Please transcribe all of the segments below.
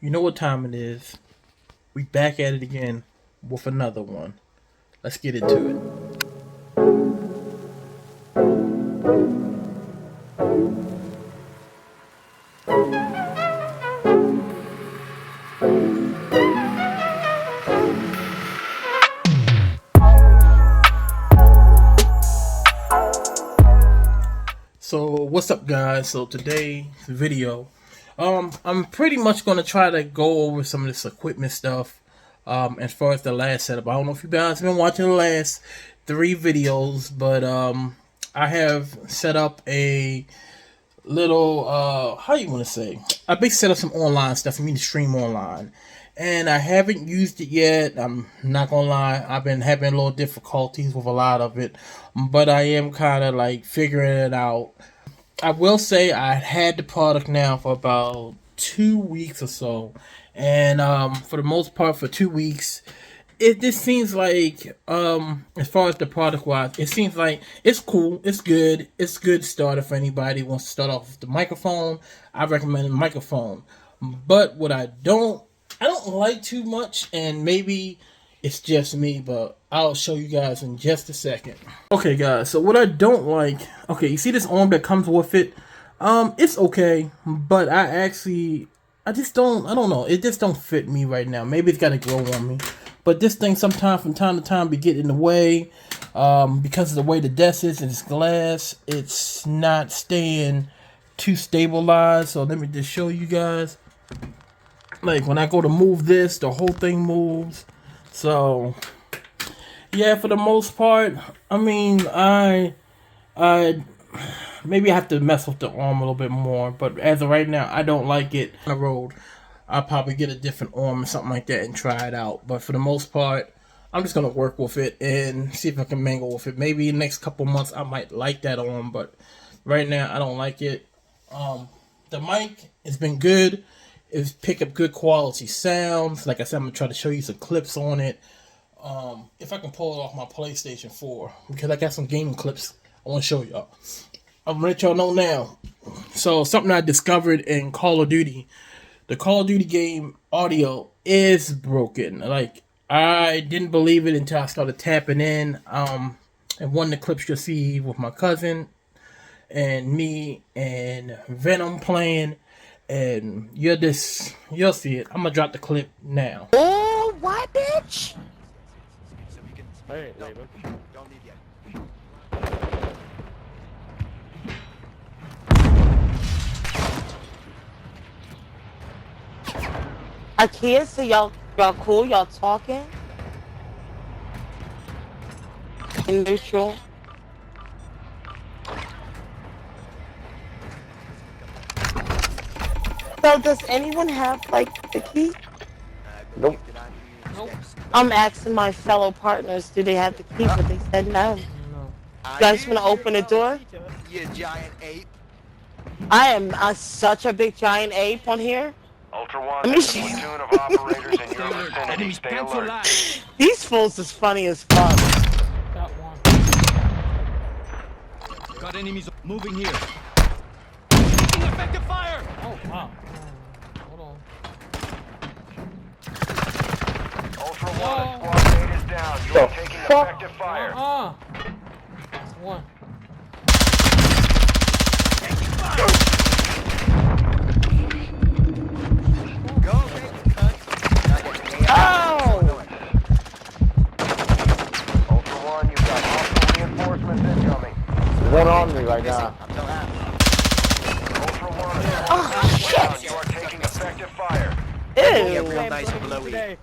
You know what time it is. We back at it again with another one. Let's get into it. So what's up, guys? So today's video, I'm pretty much gonna try to go over some of this equipment stuff. As far as the last setup, I don't know if you guys have been watching the last 3 videos, but I have set up a little how you want to say, I basically set up some online stuff for me to stream online, and I haven't used it yet. I'm not gonna lie, I've been having a little difficulties with a lot of it, but I am kind of like figuring it out. I will say I had the product now for about 2 weeks or so, and for the most part, for 2 weeks, it just seems like, as far as the product wise, it seems like it's cool, it's good, it's a good starter for anybody who wants to start off with the microphone. I recommend a microphone, but what I don't like too much, and maybe it's just me, but I'll show you guys in just a second. Okay, guys, so what I don't like, okay, you see this arm that comes with it? It's okay, but I don't know, it just don't fit me right now. Maybe it's gotta grow on me. But this thing sometimes from time to time be getting in the way, because of the way the desk is and it's glass. It's not staying too stabilized. So let me just show you guys. Like when I go to move this, the whole thing moves. So yeah, for the most part, I mean, I maybe I have to mess with the arm a little bit more. But as of right now, I don't like it. On the road, I'll probably get a different arm or something like that and try it out. But for the most part, I'm just going to work with it and see if I can mangle with it. Maybe in the next couple months, I might like that arm. But right now, I don't like it. The mic has been good. It's pick up good quality sounds. Like I said, I'm going to try to show you some clips on it. If I can pull it off my PlayStation 4. Because I got some gaming clips I want to show y'all. I'm going to let y'all know now. So, something I discovered in Call of Duty. The Call of Duty game audio is broken. Like, I didn't believe it until I started tapping in. And one of the clips you'll see with my cousin and me and Venom playing. And you'll see it. I'm going to drop the clip now. Oh, what, bitch? Hey, David. Don't leave yet. I can't see y'all cool, y'all talking. In neutral. So does anyone have like the key? Nope. I'm asking my fellow partners, do they have the key? But they said no. You guys want to open the door? You giant ape. I am such a big giant ape on here. Ultra One, there's a platoon of operators in your vicinity. Stay alert. These fools is funny as fuck. Got one. Got enemies moving here. Taking effective fire! Oh, wow. Hold on. Ultra One, squad mate is down. You are taking effective fire. That's one. Go, baby, cut. Oh! Ultra One, you've got hostile reinforcements incoming. One on me right now. I'm so happy. Ultra One, Oh, down. shit! You are taking effective fire. Yeah, Ew! real nice and blowy.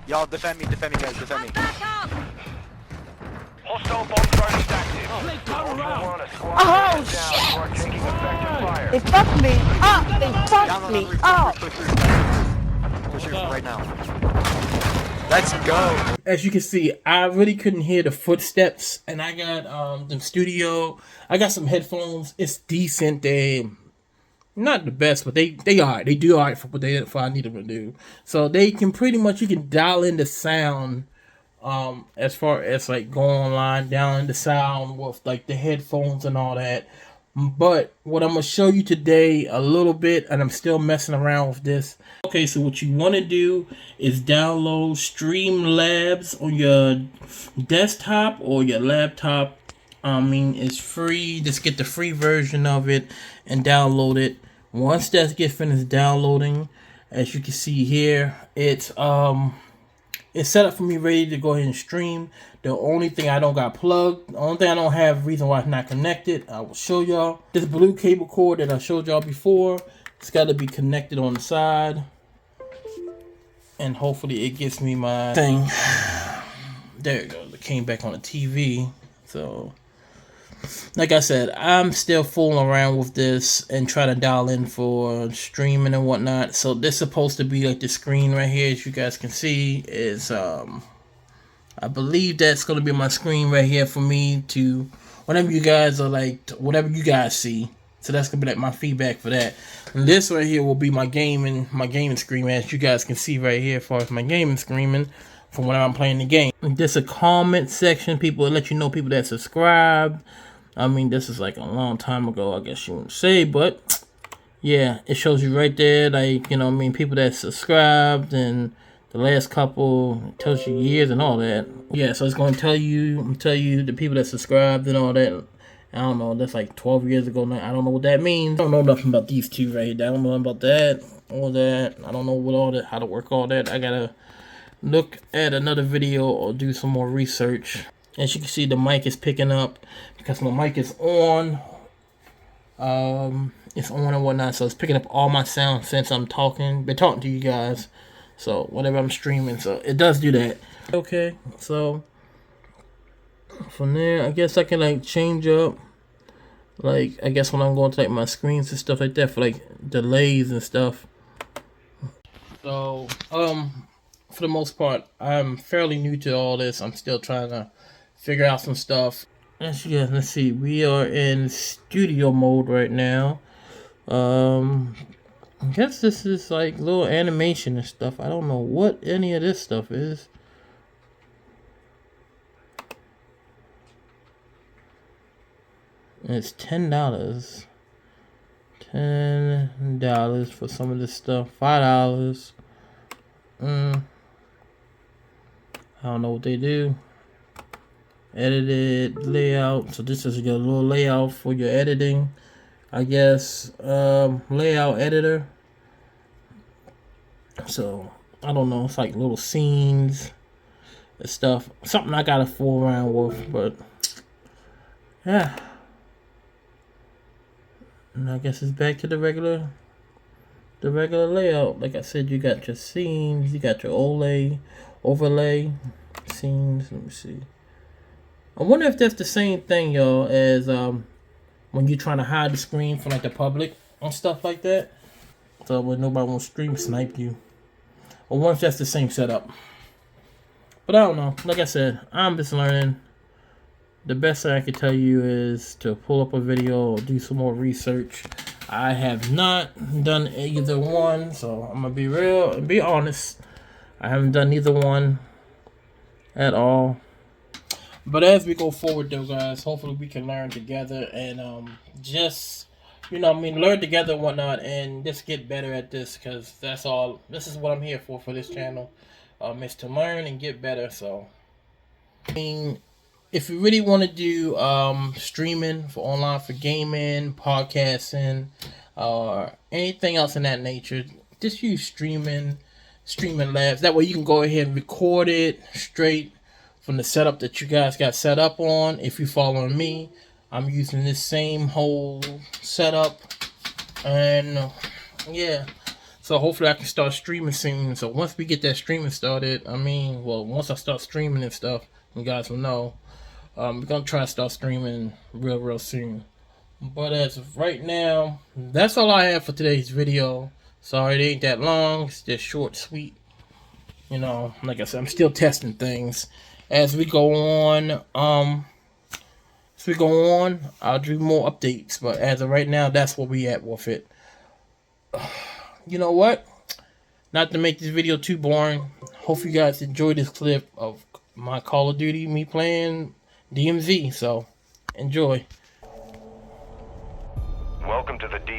Y'all defend me, guys, defend me. Hostile bomb target active. Ultra One, a squad mate is down. You are taking effective fire. They fucked me up! They fucked me up! Push it right now. Let's go. As you can see, I really couldn't hear the footsteps, and I got the studio. I got some headphones. It's decent. They not the best, but they are. They do alright for what I need them to do. So they can pretty much, you can dial in the sound, as far as like going online, down in the sound with like the headphones and all that. But what I'm gonna show you today a little bit, and I'm still messing around with this. Okay, so what you want to do is download Streamlabs on your desktop or your laptop. I mean, it's free. Just get the free version of it and download it. Once that gets finished downloading, as you can see here, it's set up for me ready to go ahead and stream. The only thing I don't got plugged, the only thing I don't have, reason why it's not connected, I will show y'all. This blue cable cord that I showed y'all before, it's got to be connected on the side. And hopefully it gets me my thing. There it goes. It came back on the TV. So, like I said, I'm still fooling around with this and trying to dial in for streaming and whatnot. So this is supposed to be like the screen right here, as you guys can see, is I believe that's gonna be my screen right here for me to whatever you guys are like, whatever you guys see. So that's gonna be like my feedback for that. And this right here will be my gaming screen, as you guys can see right here, as far as my gaming screen from when I'm playing the game. And this a comment section. People will let you know people that subscribe. I mean, this is like a long time ago, I guess you wouldn't say, but yeah, it shows you right there, like, you know what I mean, people that subscribed, and the last couple, it tells you years and all that. Yeah, so it's going to tell you the people that subscribed and all that. I don't know, that's like 12 years ago now. I don't know what that means. I don't know nothing about these two right here. I don't know about that, all that. I don't know what all that, how to work all that. I gotta look at another video or do some more research. As you can see, the mic is picking up because my mic is on. It's on and whatnot, so it's picking up all my sound since I'm talking. Been talking to you guys, so whenever I'm streaming, so it does do that. Okay, so from there, I guess I can like change up, like I guess when I'm going to like my screens and stuff like that for like delays and stuff. So for the most part, I'm fairly new to all this. I'm still trying to figure out some stuff. Let's see. We are in studio mode right now. I guess this is like little animation and stuff. I don't know what any of this stuff is. And it's $10. $10 for some of this stuff. $5. I don't know what they do. Edited layout. So this is your little layout for your editing, I guess. Layout editor. So I don't know. It's like little scenes and stuff. Something I gotta fool around with, but yeah. And I guess it's back to the regular layout. Like I said, you got your scenes, you got your overlay scenes. Let me see. I wonder if that's the same thing, y'all, as when you're trying to hide the screen from like the public and stuff like that. So when nobody won't stream snipe you. I wonder if that's the same setup. But I don't know. Like I said, I'm just learning. The best thing I can tell you is to pull up a video or do some more research. I have not done either one, so I'm gonna be real and be honest. I haven't done either one at all. But as we go forward though, guys, hopefully we can learn together and just, you know what I mean, learn together and whatnot, and just get better at this, because that's all, this is what I'm here for this channel, is to learn and get better. So I mean, if you really want to do streaming for online, for gaming, podcasting, or anything else in that nature, just use streaming labs. That way you can go ahead and record it straight from the setup that you guys got set up on. If you following me, I'm using this same whole setup, and yeah, so hopefully I can start streaming soon. So once we get that streaming started, I mean, well, once I start streaming and stuff, you guys will know. We're gonna try to start streaming real soon. But as of right now, that's all I have for today's video. Sorry it ain't that long. It's just short, sweet. You know, like I said, I'm still testing things. As we go on, I'll do more updates. But as of right now, that's where we at with it. You know what? Not to make this video too boring, hope you guys enjoyed this clip of my Call of Duty, me playing DMZ. So, enjoy.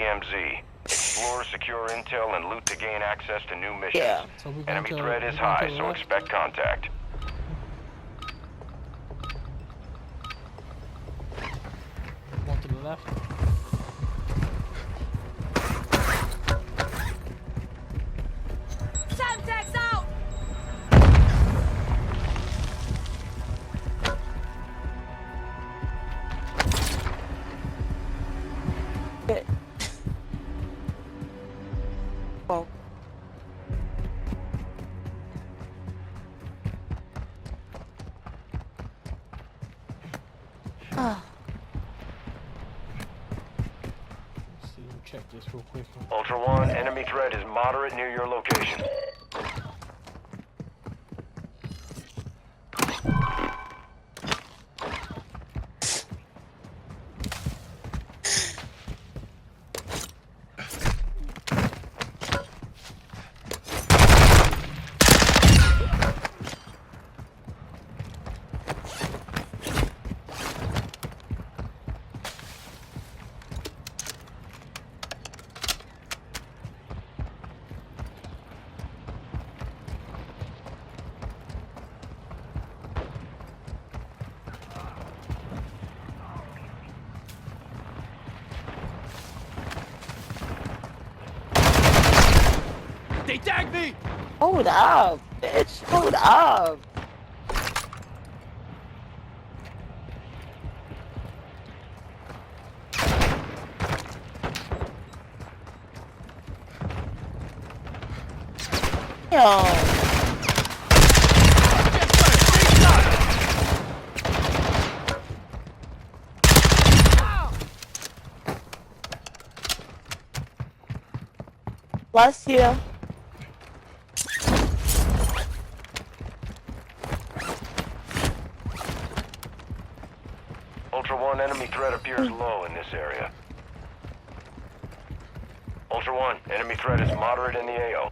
DMZ. Explore, secure intel, and loot to gain access to new missions. Yeah. So we're going Enemy to threat is we're going high, to the so left. expect contact. Going to the left. Semtex out! Shit. Oh. Ah. Let's see, let me check this real quick. Ultra One, enemy threat is moderate near your location. They tagged me! Hold up, bitch. Hold up. Yo. Bless you. Ultra One, enemy threat appears low in this area. Ultra One, enemy threat is moderate in the AO.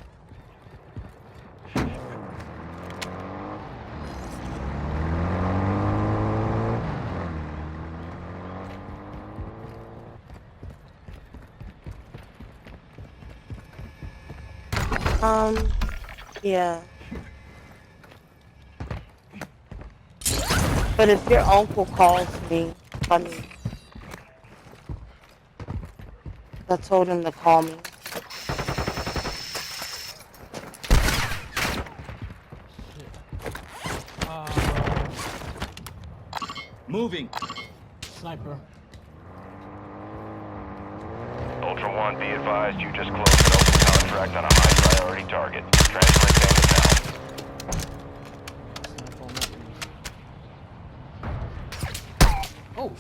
Yeah. But if your uncle calls me, I told him to call me. Moving. Sniper. Ultra One, be advised you just closed an open contract on a high priority target. Transferring payment now. Sniper on that piece. Oh,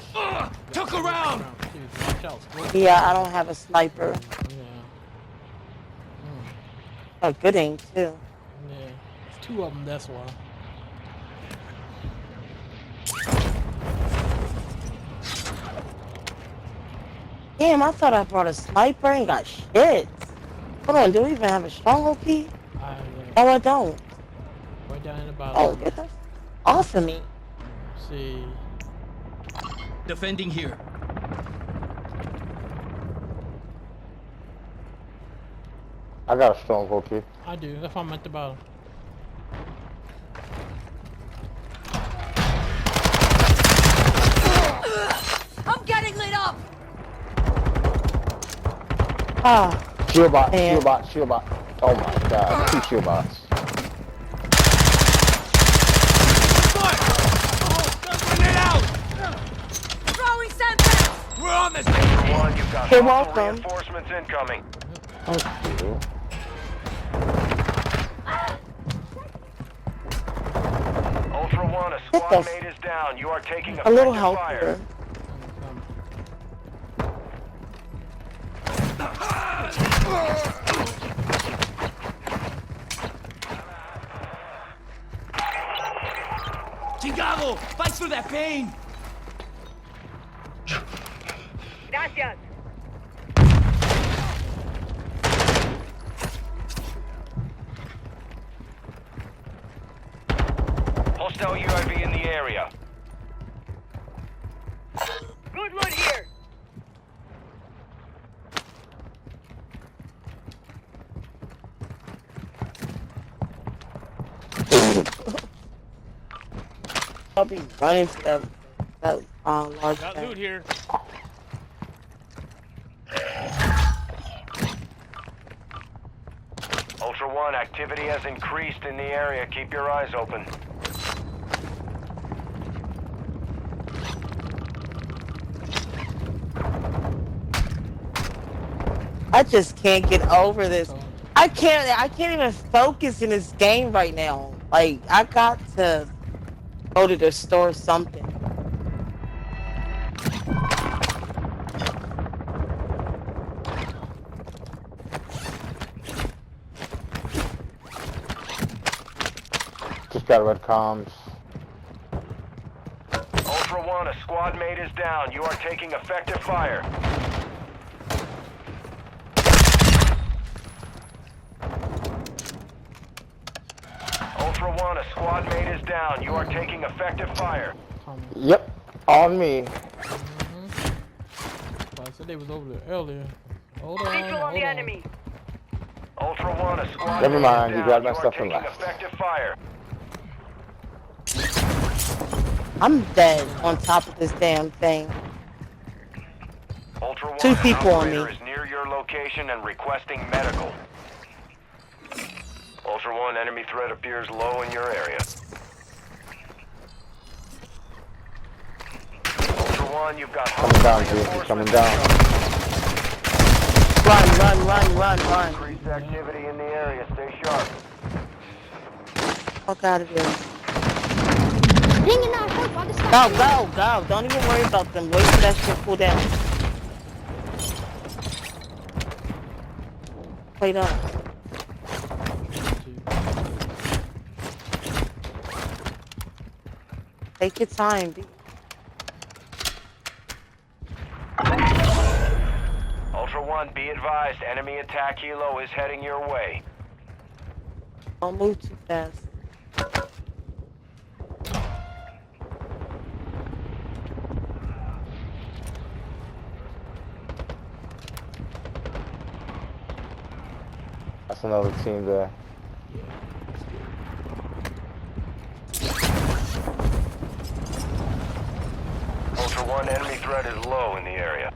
Took a round! Dude, watch out. Squirt. Yeah, I don't have a sniper. Yeah. A good aim, too. Yeah. There's two of them, that's why. Damn, I thought I brought a sniper and got shit. Hold on, do we even have a stronghold key? Oh, I don't. Right down in the bottom. Oh, get that off of me. Let's see. Defending here. I got a stronghold key. I do. That's why I'm at the bottom. I'm getting lit up! Ah, Shield bot, Man. shield bot, shield bot. Oh my god, 2 shield bots. Grenade out! Throwing Semtex! We're on this! Ultra One, you've got You're hostile welcome. reinforcements incoming. Thank you. Ultra One, a Get squad the mate is down. You are taking a little effective help fire. here. Chingado! Fight through that pain! Gracias! Hostile UAV in the area. Good one here! I'll be running to that large Got tank. loot here. Ultra One, activity has increased in the area. Keep your eyes open. I just can't get over this. I can't even focus in this game right now. Like, I got to go to the store or something. Just got red comms. Ultra One, a squad mate is down. You are taking effective fire. Ultra One, a squad mate is down. You are taking effective fire. Yep, on me. I said they was over there earlier. Hold on. Visual on the enemy. Ultra One, a squad Never mate mind, is you down. grabbed my You are stuff and taking left. effective fire. I'm dead on top of this damn thing. Ultra One, Two people on an me. operator is near your location and requesting medical. Ultra One, enemy threat appears low in your area. Ultra One, you've got Coming down, G. reinforcements Coming down. Run. Increased activity in the area. Stay sharp. Fuck out of here. Hanging out, help, I can stop. Go. Don't even worry about them. Wait for that shit to cool down. Wait up. Take your time, B. Ultra One, be advised, enemy attack helo is heading your way. Don't move too fast. That's another team there. Ultra One, enemy threat is low in the area.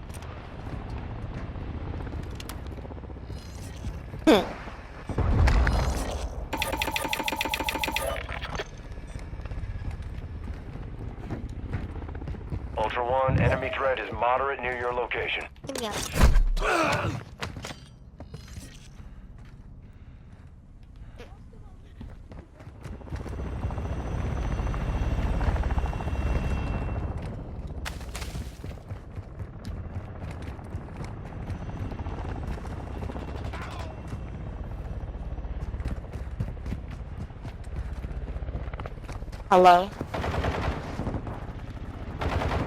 Ultra One, enemy threat is moderate near your location. Give me up. Hello?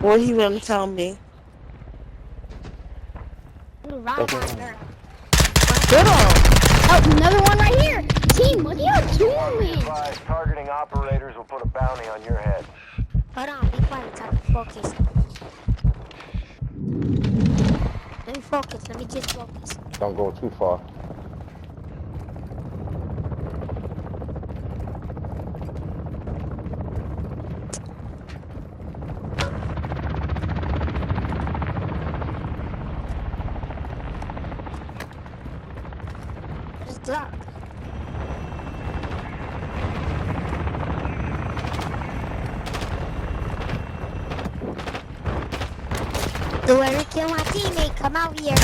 What he gonna tell me? Ooh, round my girl. Get on! Oh, another one right here. Team, what are you Be doing? advised, targeting operators will put a bounty on your head. Hold on, be quiet, time to focus. Let me focus, let me just focus. Don't go too far. Just duck. Whoever kill my teammate, come out here.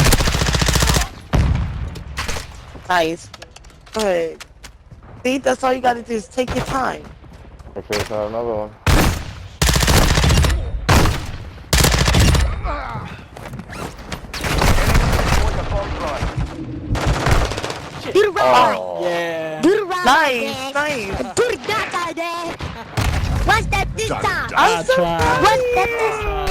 Nice. Good. See, that's all you gotta do is take your time. Make sure it's not another one. Do the round. Oh, Yeah. Do the round. Nice. Do the duck out there. What's that this time? I'm so tried. What's that this time?